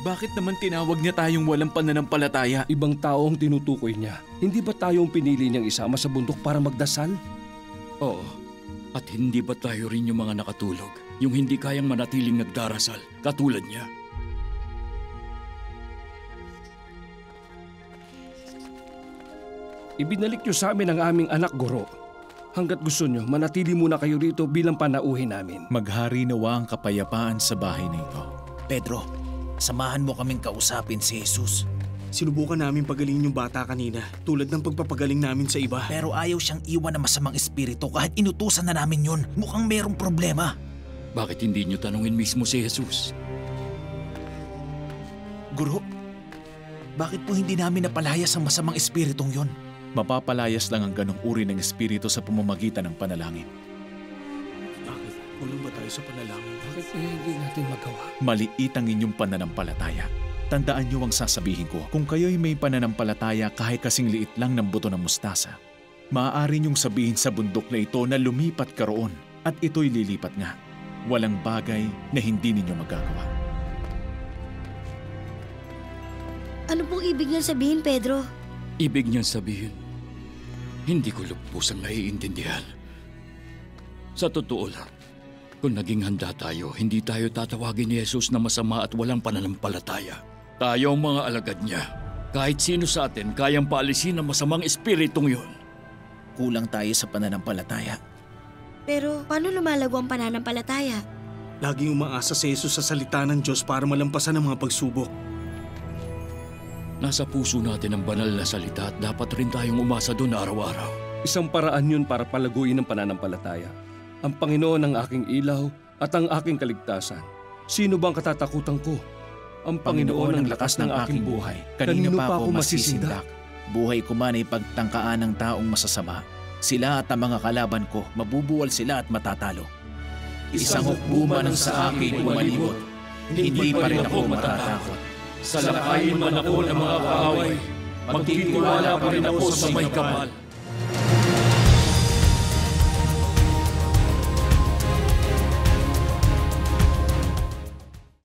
Bakit naman tinawag niya tayong walang pananampalataya? Ibang tao ang tinutukoy niya. Hindi ba tayo ang pinili niyang isama sa bundok para magdasal? Oo. At hindi ba tayo rin yung mga nakatulog? Yung hindi kayang manatiling nagdarasal, katulad niya? Ibinalik niyo sa amin ang aming anak, Guro. Hanggat gusto niyo, manatili muna kayo rito bilang panauhin namin. Maghari nawa ang kapayapaan sa bahay na ito. Pedro, samahan mo kaming kausapin si Jesus. Sinubukan namin pagalingin yung bata kanina, tulad ng pagpapagaling namin sa iba. Pero ayaw siyang iwan ng masamang espiritu kahit inutusan na namin yun. Mukhang merong problema. Bakit hindi niyo tanungin mismo si Jesus? Guro, bakit po hindi namin napalayas ang masamang espiritong yun? Mapapalayas lang ang ganong uri ng espiritu sa pamamagitan ng panalangin. Bakit? Kulang ba tayo sa panalangin? Bakit hindi natin magawa? Maliit ang inyong pananampalataya. Tandaan niyo ang sasabihin ko, kung kayo'y may pananampalataya kahit kasing liit lang ng buto ng mustasa, maaari niyong sabihin sa bundok na ito na lumipat ka roon at ito'y lilipat nga. Walang bagay na hindi ninyo magagawa. Ano pong ibig niyang sabihin, Pedro? Ibig niyang sabihin, hindi ko lubusang naiintindihan. Sa totoo lang, kung naging handa tayo, hindi tayo tatawagin ni Jesus na masama at walang pananampalataya. Tayo ang mga alagad niya. Kahit sino sa atin, kayang paalisin ang masamang espiritong yun. Kulang tayo sa pananampalataya. Pero paano lumalago ang pananampalataya? Laging umaasa si Jesus sa salita ng Diyos para malampasan ang mga pagsubok. Nasa puso natin ang banal na salita at dapat rin tayong umasa doon araw-araw. Isang paraan yun para palaguin ang pananampalataya. Ang Panginoon ang aking ilaw at ang aking kaligtasan. Sino bang katatakutan ko? Ang Panginoon ang lakas ng aking buhay. Kanino pa ako masisindak? Buhay ko man ay pagtangkaan ng taong masasama. Sila at ang mga kalaban ko, mabubuwal sila at matatalo. Isang hukbo man sa akin umalibot, hindi pa rin ako matatakot. Salakayin man ako ng mga kaaway, magtitiwala pa rin ako sa may kapal.